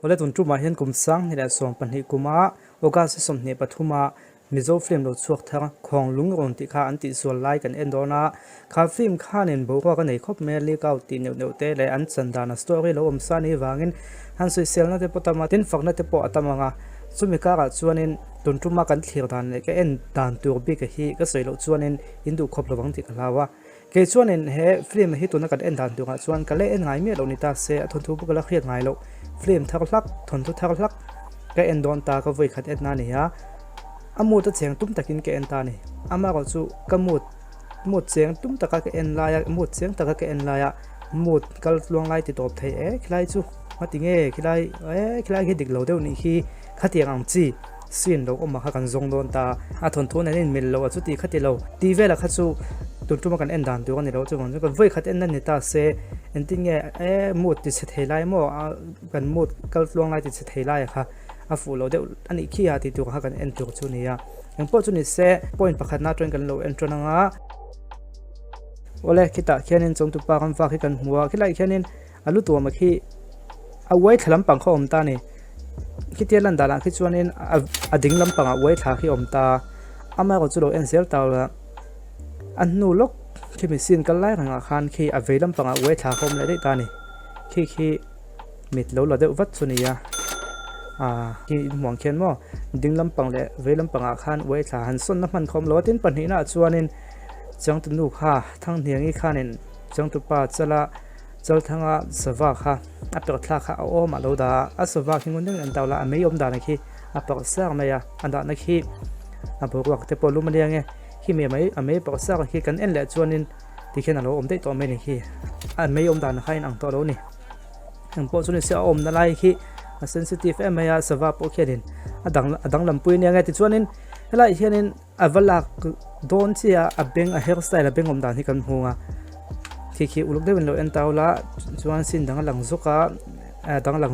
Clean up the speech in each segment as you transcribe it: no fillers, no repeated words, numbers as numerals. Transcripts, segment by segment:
ole tun tuma hian kum sang ni la som panhi kuma oka se som ne pathuma MIZO film lo chuak thang Khawnglung ron ti kha an Tihsual lai kan endona kha film khan in bo ka nei khop me li kau ti neu te le an chandana story lo om sa ni wangin han social na te potama tin fakna te po atamanga chumi ka ga chuanin tun tuma kan thlir dan le ke en dan tur bi ka hi ka soilo chuanin hindu khop lo wang ti kalawa ke chuanin he film hi tuna kan en dan tu nga chuan ka le en ngai me lo ni ta se athon thu bu ka la khiat ngai lo film thar hlak thon thu thar hlak ka en don ta ka voi khat et na ni ya amut ta cheng tum takin ke en ta ni ama ko chu kamut mut cheng tum taka ke en la ya mut cheng taka ke en la ya mut kal luang lai ti top thei e khlai chu matinge khlai hi dik lo deu ni hi khatiang ang chi sin lo oma kha kan zong don ta a thon thon an mil lo chu ti khati lo ti vela kha chu tun tuma kan en dan tu kan lo chu mon kan voi khat en nan ni ta se en tinge mut ti se thei lai mo kan mut kal luang lai ti se thei lai kha a fu lo deu ani khi ha ti tu kha kan en tu chu ni ya en po chu ni se point pakhat na tren kan lo en tron nga ole kita khianin chong tu pa kan fa khi kan huwa khilai khianin alu tu ma khi awai thalam pang kho om ta ni khitian lan dala khi chuanin ading lam panga awai tha khi om ta ama ko chu lo en sel ta la an nu lok khi mi sin kal lai ranga khan khi aveilam panga awai tha khom le dei ta ni khi mit lo la deu vat chu ni ya khi mong khen mo ding lam pang le veilam panga khan awai tha han son na man khom lo tin pan hi na chuanin chang tu nu kha thang niangi khanin chang tu pa chala chal thanga sawa kha apek thla kha o ma lo da asawa kingun ding an tawla amei om da na khi apek sa ma ya anda na khi abu wak te polu ma liange khi me mai amei pa sa khi kan en le chuanin ti khen alo om dei to me ni khi amei om da na khain ang to lo ni ang po chuni se om na lai khi sensitive em ya sawa po khenin adang lampui ni anga ti chuanin helai hianin avalak don chia abeng a hairstyle abeng om dan hi kan hunga khi uluk de lo en tawla chuan sin dang lang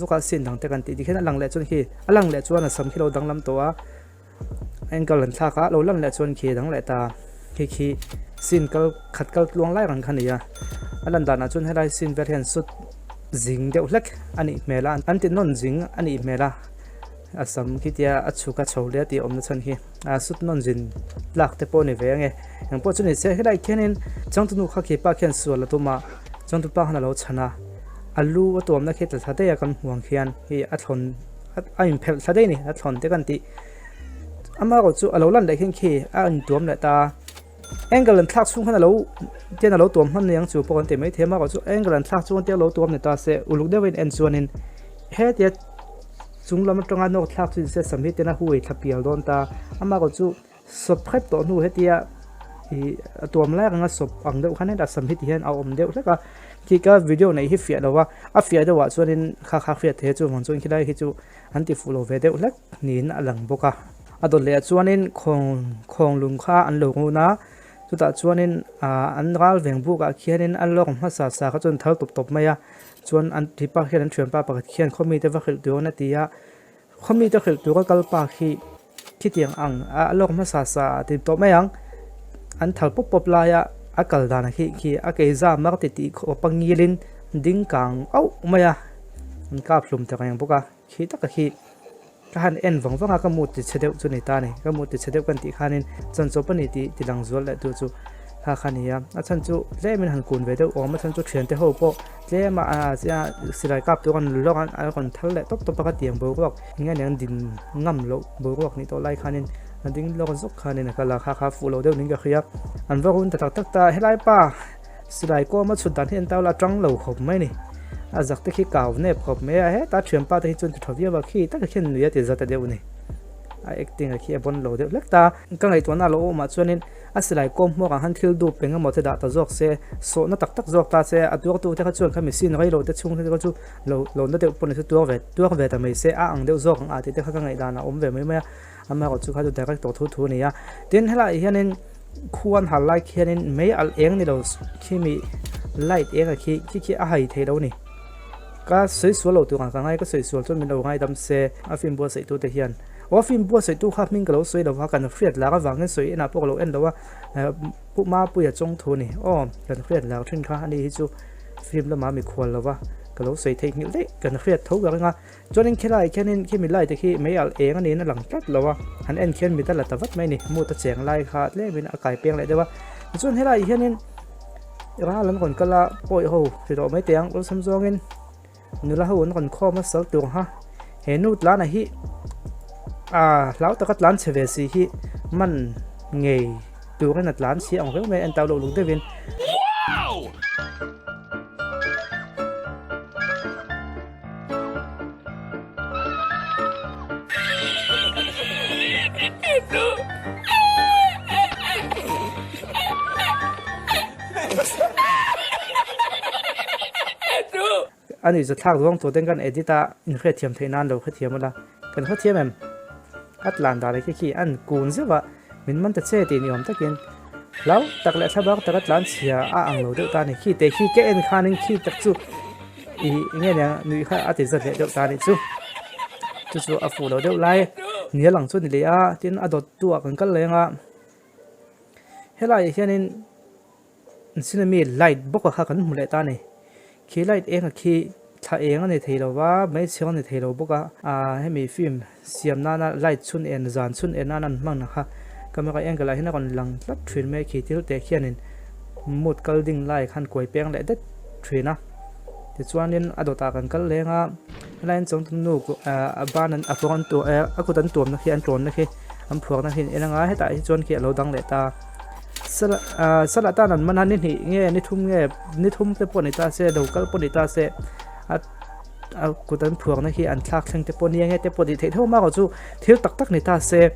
zuka sin dang te kan ti khen lang le chun khi alang le chuan a sam khilo dang lam to a angle an thaka lo lan le chuan khi dang le ta khi sin kal khat kal luang lai ran khania alan dana chun helai sin ver hen sut zing deuh hlek ani mela an ti non zing ani mela asam kitia achuka chole ti omna chan hi sut non jin lak te po ni venge ang po chuni se helai khenin changtunu kha ki pa khen sual atuma changtu pa hana lo chana alu atom na khetal thate ya kan huang khian hi athon aim phel thade ni athon te kan ti ama ko chu alo lan le khen khi an tuam le ta angle an thak chung hana lo ten alo tuam han yang chu po kan te mai thema ko chu angle an thak chung te lo tuam ne ta se uluk de wen en chuanin he te chung lam tonga no thak chu se samhi te na hui thapial don ta ama ko chu sop khat to nu hetia i tuam la nga sop ang deuh khan da samhi ti hian a om deuh hleka ki ka video nei hi fia lawa a fia da wa chuanin kha fia the chu mon chung khilai hi chu anti fulo ve deuh hlek nin alang boka adol le chuanin Khawnglung kha an lo na chuta chuanin an ral veng bu ka khianin an lok ma sa kha chun thal top maya chuan an thipa khian thiam pa pakhat khian khomi te va khil tu na tia khomi te khil tu ka kalpa khi tiang ang a lok ma sa ti to mayang an thal pop la ya akal dana khi a ke za mak ti kho pangilin ding kang au maya an ka phlum te kang boka khi ta ka khi han en wanga ka mut ti chedeu chu ni ta ni ka mut ti chedeu kan ti khanin chan cho pani ti lang zol la tu chu kha khania a chan chu le min han kun ve deu o ma chan chu thian te ho po le ma a sia silai kap tu kan lok an a kon thal le top pa ka tiang bo rok nge nang din ngam lo bo rok ni to lai khanin ding lo zok khanin ka la kha fu lo deu ning ka khia an va hun ta tak ta helai pa silai ko ma chu dan hen taw la tang lo khop mai ni a zak te khi kaw ne phop me a he ta thiam pa te chun thovia ba khi ta khen nuya te zata deu ni a acting a khi bon lo deu lekta ka ngai to na lo ma chuanin asilai kom mo ka han thil du penga mo te da ta zok se so na tak zok ta se a tu te kha chuan kha mi sin gai lo te chung te ka chu lo na deu pon se tu ve ta mai se a ang deu zok a te kha ka ngai da na om ve mai ma ama ko chu kha du direct to thu ni ya tin hela hianin khuan hal lai khianin mei al eng ni lo khi mi light eng a khi a hai the lo ni ka soi sualo tu ka ngai ka soi sual chu min lo ngai dam se a film bo sei tu te hian o film bo sei tu kha min ka lo soi lo wa kan friat la ka wang soi ena po lo en lo wa pu ma pu ya chong thu ni o kan friat la thin kha ani hi chu film la ma mi khwal lo wa cái lối xoay thấy nhiều đấy cần khuyết thấu cái nga cho nên khi nên khi mình lại thì khi mấy al anh này nó lằng tắt lâu hắn anh khi mình ta là ta vắt mấy này mua ta chèn lại khát lấy mình cài beng lại đấy cho nên lại khi nên ra lần còn cái là bội hồ thì đó mấy tiếng có xăm gió nên nếu là hồ nó còn kho mất sáu tuồng ha hệ nút lá này hi lão ta cắt lán về gì hi mình nghề từ cái nát lán xí ông cái mấy anh tao lộ lúng tới viên anh ấy rất thắc mắc tôi đang cần edita in khởi thiểm thấy nan đâu khởi thiểm là cần khởi thiểm em at lan đã lấy khi anh cuốn rất vậy mình ta chơi thì niệm ta kiến lão tắc lại tháp tắc at lan xia anh lâu được ta này khi để khi cái anh khan nên khi tắc chú nghe nè người khác at rất dễ được ta này chú phụ lâu được lại nhớ lăng chút này tin adot tua cần cái này hết lại cho nên xin mi light bốc vào khăn một lại ta này khi light em khi thà em này thấy đâu và mấy chiếc này thấy đâu bốc hay mi phim xem na light chun en dàn chun en na mang na ha camera em cái lại nó còn lằng lắc truyền mấy khi tiêu tế kia nên một cái đinh light khăn quay beng lại đất truyền thì cho nên adot ta cần cái này lại trong tuần nụ ban anh phong tu aku tan tuom na khi anh tuom na khi anh phuak na khi em ngay hết tại chọn khi lâu đăng lại ta sala ta nan man hanin hi nge ni thum te pon ita se do kal pon ita se ku tan phuak na hi an thak thang te pon nge te pon thei tho ma ko chu thil tak ni ta se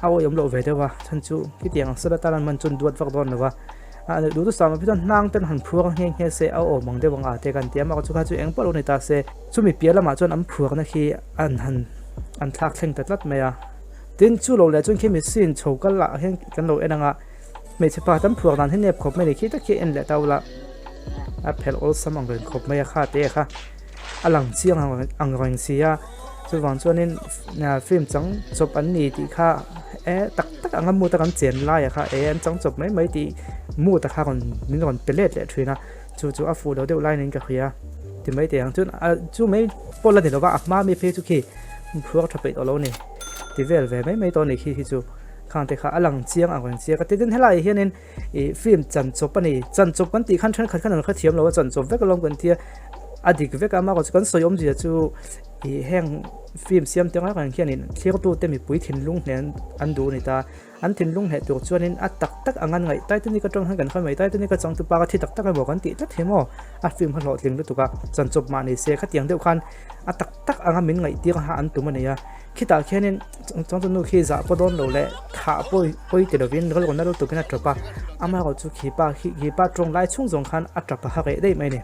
aw yom lo ve de wa chan chu ki tiang sala ta nan man chun duat vak don wa du tu sama piton nang ten han phuak nge se aw mang de wanga te kan tiam ma ko chu kha chu eng palo ni ta se chu mi piala ma chon am phuak na khi an thak thang ta lat me tin chu lo le chun khi mi sin chho kal la hen kan lo enanga me che pa tam phuak nan hen nep khop me ni khi ta khi en le tawla a phel ol samang ren khop me kha te kha alang chiang ang rang sia chu wang chuanin na film chang chop an ni ti kha tak anga mu ta kan chen lai kha an chang chop mai ti mu ta kha kon min kon pelet le thina chu a fu do de lai nin ka khia ti mai te ang chu mai pola de lo ba ma mi phe chu khi phuak thapet olo ni ti vel ve mai to ni khi chu khang te kha alang chiang ang chia ka te den helai hianin film chan chop ani chan chop kan ti khan khan kha thiam lo chan chop vek long kan tia adik vek ama ko kan soyom ji chu heng film siam te nga kan khianin thlir tu te mi pui thin lung hnen an du ni ta an thin lung he tu chuanin tak angan ngai tai tu ni ka tong han kan khai tai tu ni ka chang tu pa ka thi tak mo kan ti tat hemo film han lo tling lu tu ka chan chop ma ni se kha tiang deu khan tak anga min ngai ti ha an tu ma ne ya khi ta khianin chang tu nu khi za podon lo le tha poi te lovin rol kon na ro tu kana trapa ama ko chu khi pa trong lai chung jong khan atrapa ha ge dei mai ne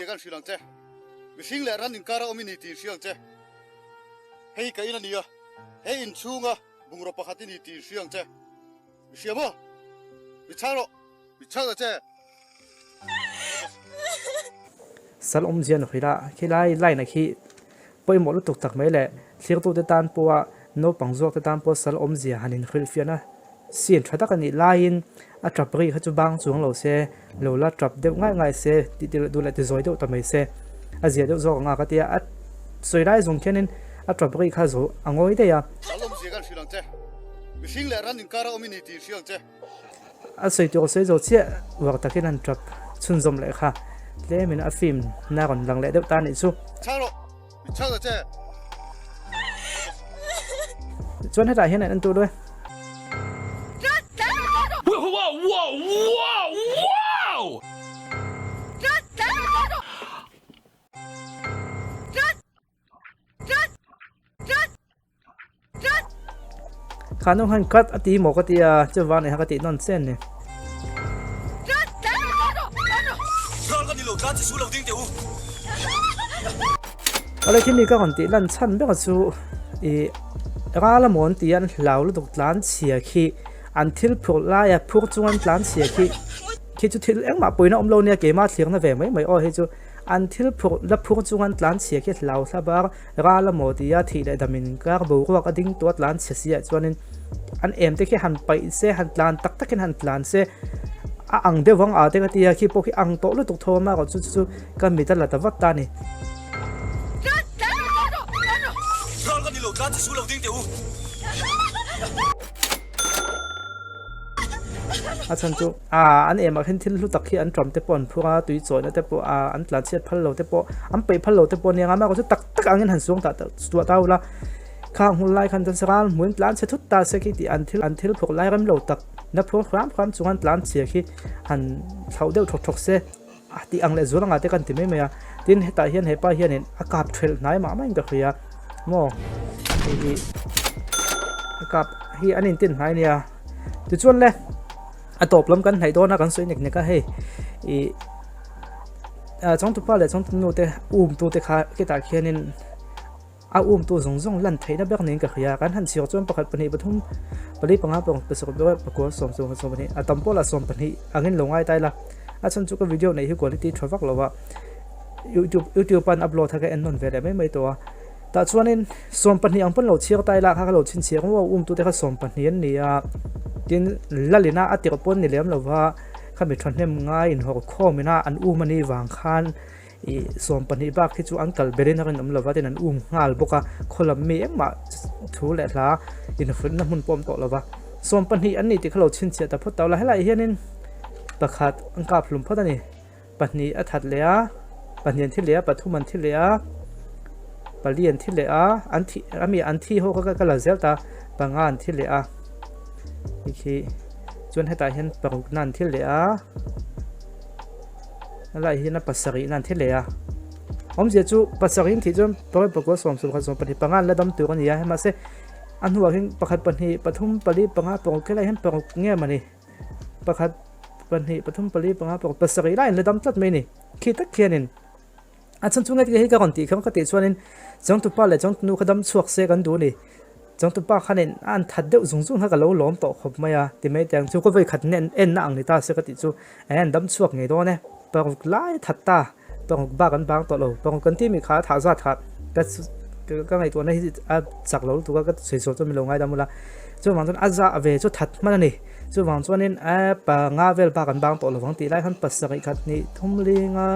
kan silang che mishing le ran in kara ominity siang che hei kai na nia hei in chunga bungro pakhati ni ti siang che mishamo michalo che salom jian khira khilai na khi poi mo lu tuk tak mai le thlir tu te tan puwa no pangzok te tan po salom zia hanin khil fiana sin thata kan ni lain a trapri kha chu bang chuang lo se lo la trap de ngai se ti du la ti zoi de ta mai se a zia de zo nga ka tia a soi rai zong kenin a trapri kha zo angoi de ya salom zia kan silang che mishing le ran in kara ominity siang che a soi to se zo che wa ta ken an trap chun zom le kha le min a film na kon lang le de ta ni chu chalo che chuan heta hian an tu doi Wow! Khawnglung han kat ati mo ka tia chawan ne ha ka ti non sen ne ala khi mi ka kon ti lan chan be ka chu ra la mon ti an hlau lu tok tlan chia khi an thil phur la ya phur chungan tlan chia khi chu thil eng ma poina omlo ne ke ma thliang na ve mai o he chu an thil phur la phur chungan tlan chia khi hlau sa bar ra la mo ti ya thi le damin ka bo ko ka ding to tlan chia sia chuanin an em te khi han pai se han tlan tak takin han tlan se ang de wang a te ka tia khi po khi ang to lu tuk tho ma ko chu ka mi ta la ta wat ta ni Rol ka nilo ka Tihsual ding te u. chan chu an em a khen thil lu tak khi an tram te pon phura tui choi na te po an tlan chiat phal lo te po an pe phal lo te po ne nga ma ko chu tak tak angin han suang ta tua ta ula Khawnglung lai khan tan saral mun plan se thut ta se ki ti an thil phok lai ram lo tak na phur khram chung an plan che khi han thau deu thok se ti ang le zura nga te kan ti me ya tin heta hian he pa hian in akap thel nai ma mai ka khia mo hi akap hi anin tin nai nia tu chuan le atop lam kan hai do na kan soi nek ka he I chong tu pa le chong tu no te tu te kha ke ta khianin tu zong lan theina bek ning ka khia kan han siok chon pakhat pani pathum pali panga pong pesok be pakwa som pani atam pola som pani angin longai tai la chan chu ka video nei hi quality thavak lowa YouTube pan upload tha ka en non vele mai to ta chuanin som pani ang pan lo chiak tai la kha lo chin chiak wo tu te kha som pani an nia tin lalina atir pon ni lem lova kha mi thon nem ngai in ho khomina an mani wang khan som pani ba khi chu uncle berin ran am lova ten an ngal boka kholam me ma thu le la in fun na mun pom to lova som pani an ni ti khalo chin chia ta phot taw la helai hianin pakhat angka phlum photani pani athat lea panian thi lea pathuman thi lea palian thi lea anthi ami anthi ho ka la zelta pangan thi lea khi chuan heta hian paruk nan thi lea lai hian pasari nan thi lea om je chu pasari thi chom toy pakwa som kha som pani pangan la dam tu kan ya ma se an huwa hin pakhat pani pathum pali panga pong ke lai hian paruk nge mani pakhat pani pathum pali panga pong pasari lai la dam tlat me ni khi tak khianin chan chunga ti hi ka kon ti kham ka ti chuanin chong tu pa le chong nu khadam chuak se kan du ni chong tu pa khanin an that deuh zung ha ka lo lom to khop maya ti me tang chu ko vai khat nen en na ang ni ta se ka ti chu an dam chuak nge do ne paruk lai that ta paruk ba kan bang to lo paruk kan ti mi kha tha za tha ka ngai to na hi a chak lo tu ka sei so chu mi lo ngai da mula chu wang chon aza ave chu that man ni chu wang chuanin a pa nga vel ba kan bang to lo wang ti lai han pasari khat ni thumlinga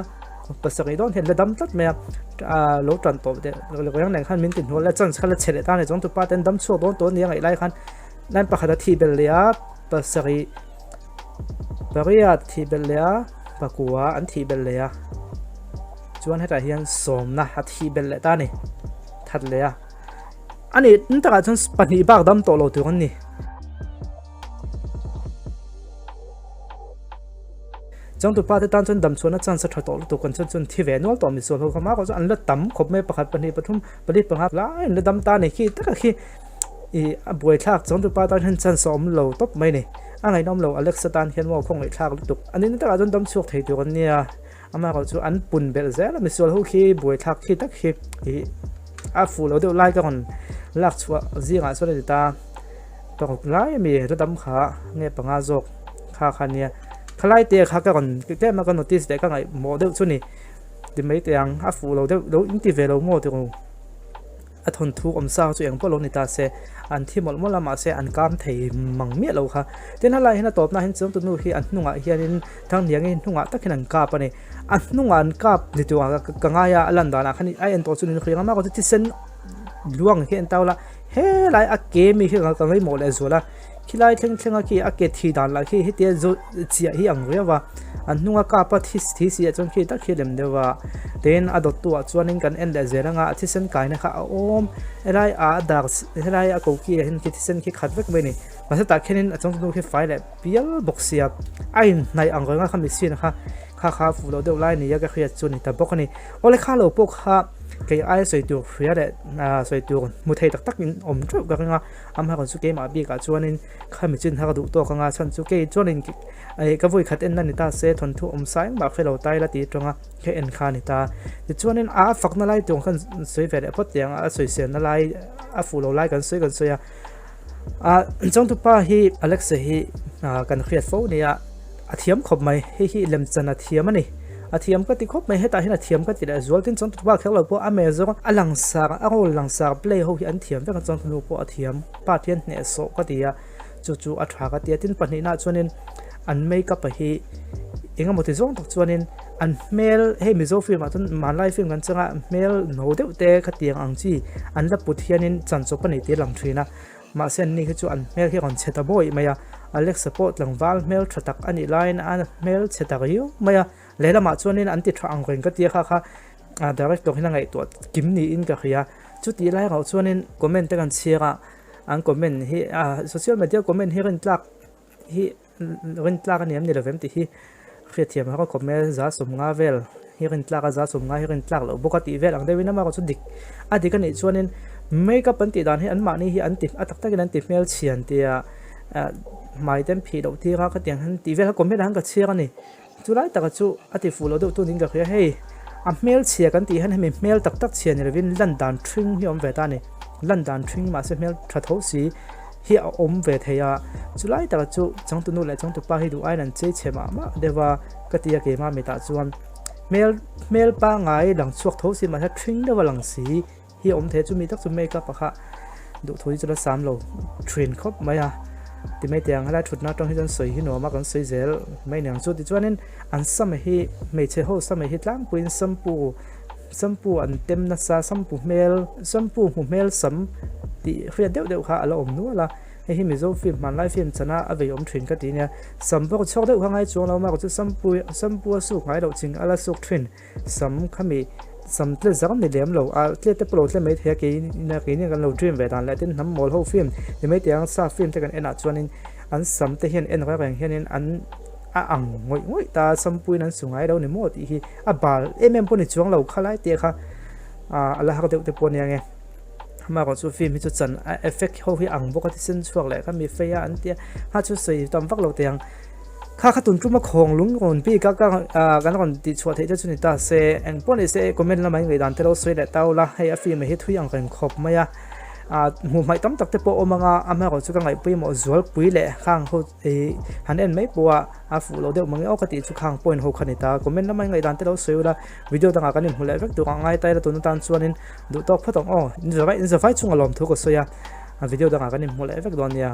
pasari don hen la dam tat me lo tran to de lo yang nang khan min tin hol la chan khala chele ta ne jong tu pa ten dam chu don to ni ngai lai khan nan pa khada thi bel ya pasari paria thi bel ya pakua an thi bel ya chuan heta hian som na ha thi bel le ta ni that le ya ani nta ka chon pani bak dam to lo tu kan ni chong tu pa te tan chon dam chona chan sa tha to tu kan chon thi ve nol to mi so ho khama ko an la tam khop me pakhat pani pathum pali panga la in la dam ta ni khi ta khi a boi thak chong tu pa tan han chan som lo top mai ni angai nom lo alexa tan hian mo khong ngai thak tuk anin ta chon dam chuak thei tu kan nia ama ko chu an pun bel zel mi so ho khi boi thak khi tak khi a fu lo de lai ka kon lak chwa zinga so le ta to lai mi ra dam kha nge panga jok kha khania khalai te kha ka kon te ma ka notice de ka ngai mo de chu ni ti mai te ang a fu lo de lo in ti ve lo mo te ko a thon thu om sa chu yang po lo ni ta se an thi mol mol ma se an kam thei mang mi lo kha ten hala hina top na hin chung tu nu hi an hnunga hianin thang niang in hnunga takhin an ka pa ni an hnunga an kap ni tu ka nga ya alan da na khani ai an to chu ni khringa ma ko ti sen luang hi an tawla he lai a ke mi hi ka ngai mo le zola khilai thleng ki a ke thi dan la khi hi te zo chia hi ang rewa an hnunga ka pa thi si a chon khi ta khilem dewa ten adot tu a chuanin kan en le zeranga a thisen kai na kha om erai a dar erai a ko ki hin ki thisen ki khat vek me ni masa ta khenin a chong nu khi file pial boxia ai nai ang nga khami sin kha fu lo de lai ni ya ka khia chuni ta bokani ole kha lo pok kha ke ai soi tu fria de soi tu mu thei tak in om tru ga nga am ha ko chu ke ma bi ka chuanin khami chin ha ka du to ka nga chan chu ke chuanin ai ka voi khat en na ni ta se thon thu om sai ba khelo tai la ti tonga ke en kha ni ta ti chuanin a fak na lai tong khan soi ve de phot yang a soi sen na lai a fu lo lai kan soi ya chong tu pa hi alexa hi kan khiat fo ni a thiam khop mai hi lem chana thiam ani a thiam ka ti khop mai heta hina thiam ka ti la zual tin chong tu ba khelo po a MIZO alang sar a rol lang sar play ho hi an thiam ve ka chong tu po a thiam pa thian ne so ka ti ya chu a thwa ka ti tin pani na chuanin an makeup hi inga moti zong tak chuanin an mel he mizo film atun man lai film kan changa mel no deuh te khatiang ang chi an la put hianin chan chop ani te lang thina ma sen ni chu an mel hi kon cheta boy maya alex support lang wal mel thatak ani line an mel cheta yu maya lela ma chuanin an ti thang reng ka ti kha kha direct to hina ngai to kim ni in ka khia chu ti lai ngau chuanin comment te kan chianga an comment hi social media comment hi ren tlak ani am ni lavem ti hi khriathiam ha ko comment za som nga vel hi ren tlak za som nga hi ren tlak lo bokati vel ang dewina ma ko chu dik adik ani chuanin makeup an ti dan hi an ma ni hi an ti atak takin an ti mel chian tia mai tem phi do ti ka tiang han ti vel comment han ka chianga ni chulai taka chu ati fulo do tu ning ka khia hei a mel chia kan ti han hemi mel tak tak chian revin landan thring hi om ve ta ni landan thring ma se mel thatho si hi a om ve theya chulai taka chu changtu nu le changtu pa hi du ai nan che chema ma dewa katia ke ma meta chuan mel pa ngai lang chuak tho si ma tha thring dewa lang si hi om the chu mi tak chu makeup pa kha du thoi chu la sam lo train khop maya ti mai tiang hala thutna tong hi jan soi hi no ma kan soi zel mai nang chu ti chuanin an sam hi mei che ho sam hi tlang puin sampu an tem na sa sampu mu mel sam ti khria deuh kha ala om nu ala hi mizo film man lai film chana avei om thrin ka ti nia sam bo chok deuh hangai chuang lo ma ko chu sampu su ngai lo ching ala suk thrin sam khami sam tle zam ni lem lo a tle te pro tle mai the ke na ke ni kan lo dream ve dan la tin nam mol ho film ni mai tiang sa film te kan ena chuanin an sam te hian en rang hianin an ang ngoi ta sampui nan sungai do ni mo ti hi a bal poni chuang lo khalai te kha ala ha deuh te poni ange ma ko chu film hi chu chan effect ho hi ang boka ti sen chuak le ka mi feya an tia ha chu sei tam vak lo tiang kha tun tuma Khawnglung ron pi ka kan ron ti chua the chu ni ta se en poni se comment la mai ngai dan te lo soi le tau la hei a film hi thui ang kan khop maya mu mai tam tak te po omanga ama ko chu ka ngai pui mo zual pui le khang ho e hanen mai puwa a fu lo de mangi o ka ti chu khang point ho khani ta comment la mai ngai dan te lo soi la video tanga kan hmu le vek tu ngai tai la tun tan chuanin du tok phatong in the vai chung alom thu ko soya video tanga kan hmu le vek don ya